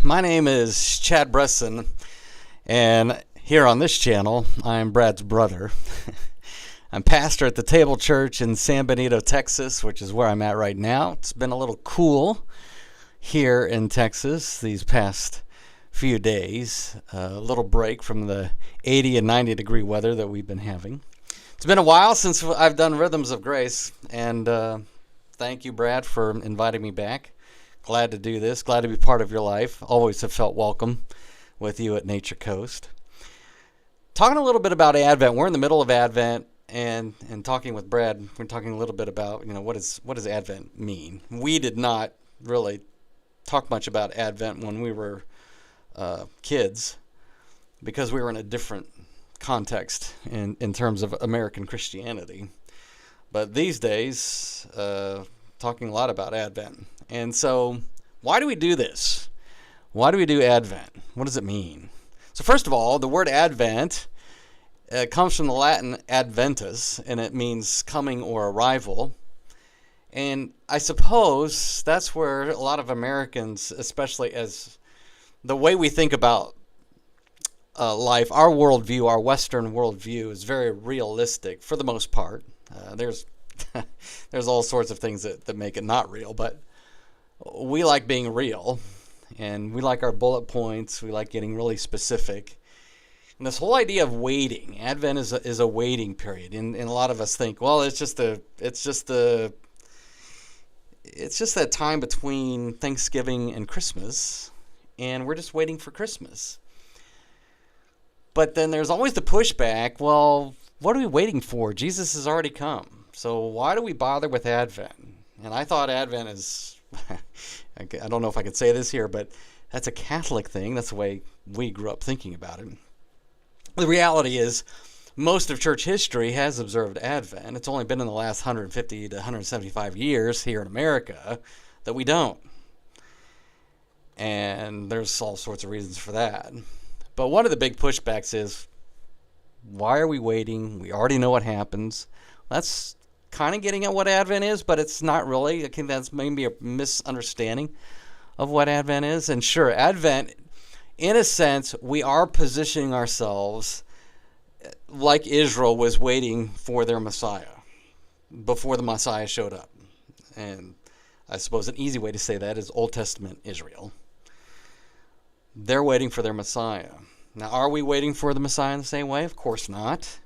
My name is Chad Bresson, and here on this channel, I'm Brad's brother. I'm pastor at the Table Church in San Benito, Texas, which is where I'm at right now. It's been a little cool here in Texas these past few days. A little break from the 80 and 90 degree weather that we've been having. It's been a while since I've done Rhythms of Grace, and thank you, Brad, for inviting me back. Glad to do this. Glad to be part of your life. Always have felt welcome with you at Nature Coast. Talking a little bit about Advent. We're in the middle of Advent, and talking with Brad, we're talking a little bit about, what does Advent mean? We did not really talk much about Advent when we were kids, because we were in a different context in terms of American Christianity. But these days, talking a lot about Advent. And so, why do we do this? Why do we do Advent? What does it mean? So first of all, the word Advent comes from the Latin adventus, and it means coming or arrival. And I suppose that's where a lot of Americans, especially as the way we think about life, our worldview, our Western worldview is very realistic for the most part. There's all sorts of things that make it not real, but we like being real, and we like our bullet points. We like getting really specific. And this whole idea of waiting, Advent is a waiting period, and a lot of us think, well, it's just that time between Thanksgiving and Christmas, and we're just waiting for Christmas. But then there's always the pushback. Well, what are we waiting for? Jesus has already come. So why do we bother with Advent? And I thought Advent is, I don't know if I could say this here, but that's a Catholic thing. That's the way we grew up thinking about it. The reality is, most of church history has observed Advent. It's only been in the last 150 to 175 years here in America that we don't. And there's all sorts of reasons for that. But one of the big pushbacks is, why are we waiting? We already know what happens. That's kind of getting at what Advent is, but it's not really. I think that's maybe a misunderstanding of what Advent is. And sure, Advent, in a sense, we are positioning ourselves like Israel was waiting for their Messiah before the Messiah showed up. And I suppose an easy way to say that is Old Testament Israel. They're waiting for their Messiah. Now, are we waiting for the Messiah in the same way? Of course not.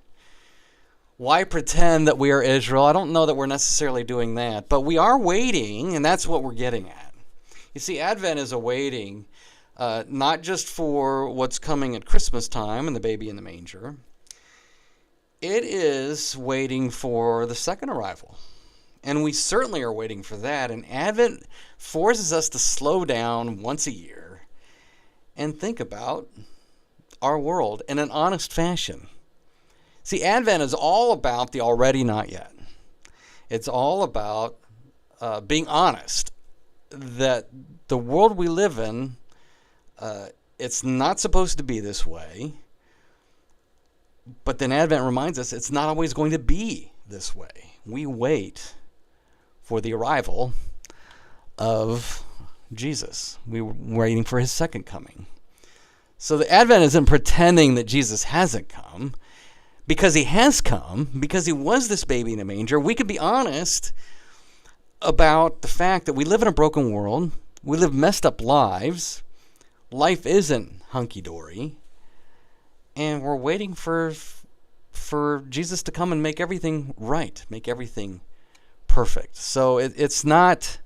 Why pretend that we are Israel? I don't know that we're necessarily doing that, but we are waiting, and that's what we're getting at. You see, Advent is a waiting, not just for what's coming at Christmas time and the baby in the manger. It is waiting for the second arrival, and we certainly are waiting for that, and Advent forces us to slow down once a year and think about our world in an honest fashion. See, Advent is all about the already not yet. It's all about being honest that the world we live in, it's not supposed to be this way. But then Advent reminds us it's not always going to be this way. We wait for the arrival of Jesus. We were waiting for his second coming. So the Advent isn't pretending that Jesus hasn't come, because he has come, because he was this baby in a manger. We could be honest about the fact that we live in a broken world. We live messed up lives. Life isn't hunky-dory. And we're waiting for Jesus to come and make everything right, make everything perfect. So it's not,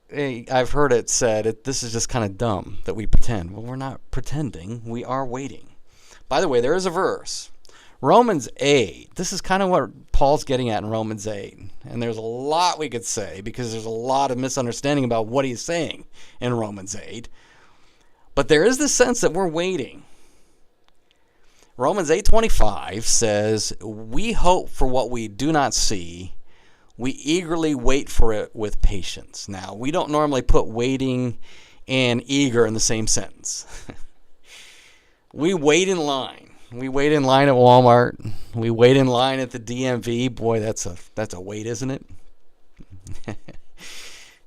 I've heard it said, this is just kind of dumb that we pretend. Well, we're not pretending. We are waiting. By the way, there is a verse, Romans 8. This is kind of what Paul's getting at in Romans 8. And there's a lot we could say, because there's a lot of misunderstanding about what he's saying in Romans 8. But there is this sense that we're waiting. Romans 8:25 says, we hope for what we do not see. We eagerly wait for it with patience. Now, we don't normally put waiting and eager in the same sentence. We wait in line. We wait in line at Walmart. We wait in line at the DMV. Boy, that's a wait, isn't it?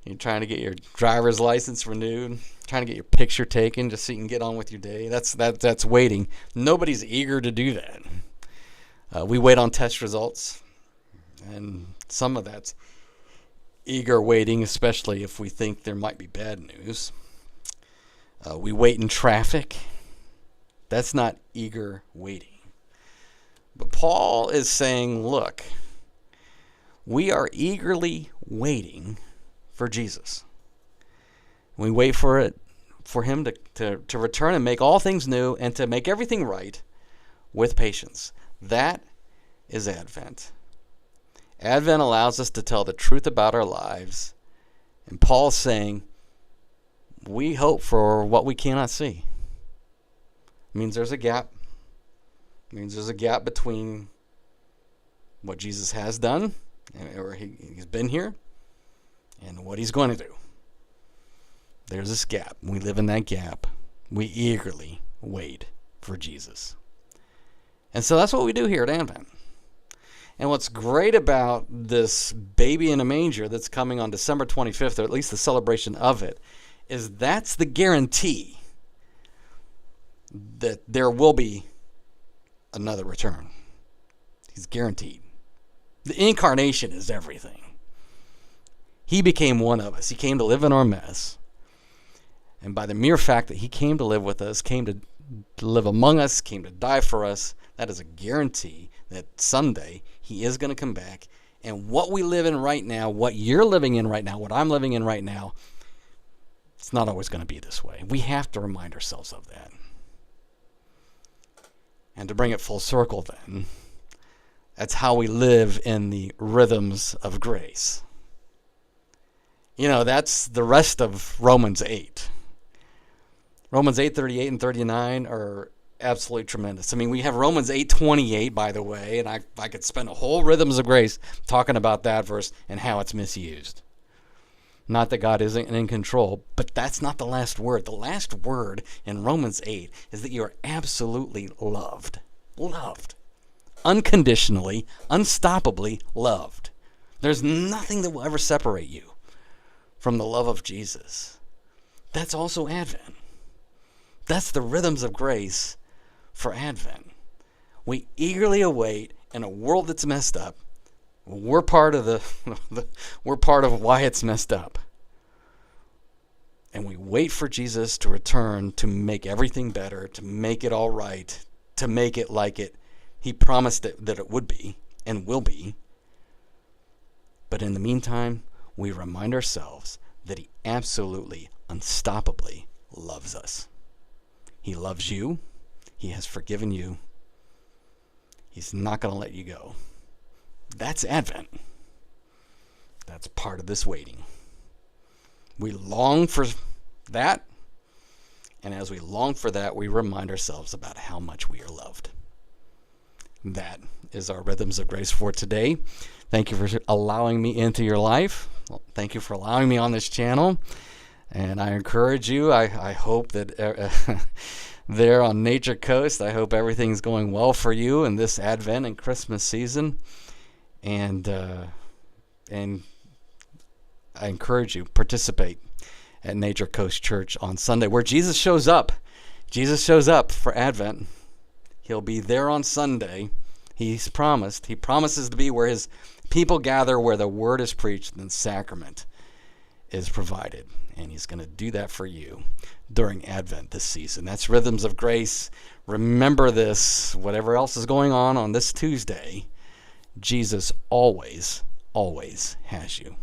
You're trying to get your driver's license renewed, trying to get your picture taken just so you can get on with your day. That's waiting. Nobody's eager to do that. We wait on test results, and some of that's eager waiting, especially if we think there might be bad news. We wait in traffic. That's not eager waiting. But Paul is saying, look, we are eagerly waiting for Jesus. We wait for him to return and make all things new and to make everything right with patience. That is Advent. Advent allows us to tell the truth about our lives. And Paul's saying, we hope for what we cannot see. It means there's a gap. It means there's a gap between what Jesus has done, or he's been here, and what he's going to do. There's this gap. We live in that gap. We eagerly wait for Jesus. And so that's what we do here at Advent. And what's great about this baby in a manger that's coming on December 25th, or at least the celebration of it, is that's the guarantee that there will be another return. He's guaranteed. The incarnation is everything. He became one of us. He came to live in our mess. And by the mere fact that he came to live with us, came to live among us, came to die for us, that is a guarantee that someday he is going to come back. And what we live in right now, what you're living in right now, what I'm living in right now, it's not always going to be this way. We have to remind ourselves of that. And to bring it full circle then, that's how we live in the rhythms of grace. You know, that's the rest of Romans 8. Romans 8:38 and 39 are absolutely tremendous. I mean, we have Romans 8:28, by the way, and I could spend a whole rhythms of grace talking about that verse and how it's misused. Not that God isn't in control, but that's not the last word. The last word in Romans 8 is that you are absolutely loved. Loved. Unconditionally, unstoppably loved. There's nothing that will ever separate you from the love of Jesus. That's also Advent. That's the rhythms of grace for Advent. We eagerly await in a world that's messed up. We're part of we're part of why it's messed up. And we wait for Jesus to return to make everything better, to make it all right, to make it like it he promised that it would be and will be. But in the meantime, we remind ourselves that he absolutely, unstoppably loves us. He loves you. He has forgiven you. He's not going to let you go. That's Advent. That's part of this waiting. We long for that. And as we long for that, we remind ourselves about how much we are loved. That is our Rhythms of Grace for today. Thank you for allowing me into your life. Well, thank you for allowing me on this channel. And I encourage you, I hope that there on Nature Coast, I hope everything's going well for you in this Advent and Christmas season. And I encourage you, participate at Nature Coast Church on Sunday, where Jesus shows up. Jesus shows up for Advent. He'll be there on Sunday. He promises to be where his people gather, where the word is preached and sacrament is provided. And he's going to do that for you during Advent this season. That's Rhythms of Grace. Remember this, whatever else is going on this Tuesday, Jesus always, always has you.